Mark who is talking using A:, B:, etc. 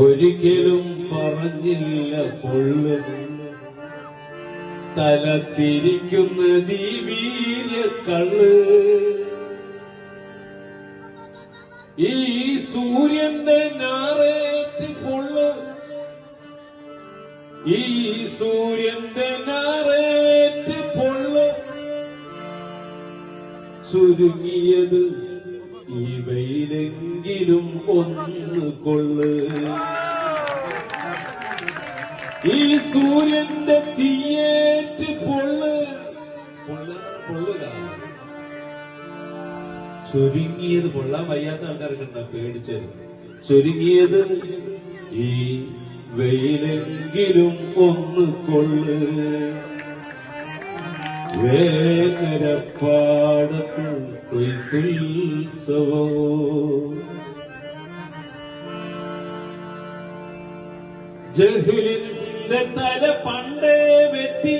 A: ഒരിക്കലും പറഞ്ഞില്ല പൊള്ളു തല തിരിക്കുന്ന ദീവീര്യ കള്ള്. ഈ സൂര്യന്റെ ഞാറേറ്റ് പൊള്ളു, ഈ സൂര്യന്റെ ഞാറേറ്റ് പൊള്ളു. ചുരുങ്ങിയത് ഈ വെയിലെങ്കിലും ഒന്ന് കൊള്ളു. ഈ സൂര്യന്റെ തീയേറ്റ് പൊള്ളു. പൊള്ളുക. ചുരുങ്ങിയത് പൊള്ളാൻ വയ്യാത്ത ആൾക്കാരൊക്കെ ഉണ്ടാ പേടിച്ചത്. ചുരുങ്ങിയത് ഈ വെയിലെങ്കിലും ഒന്ന് കൊള്ളു. വേങ്ങരപ്പാടത്ത് കൊയ്ത്തുത്സവം. ജഹ്ലിന്റെ തല പണ്ടേ വെട്ടി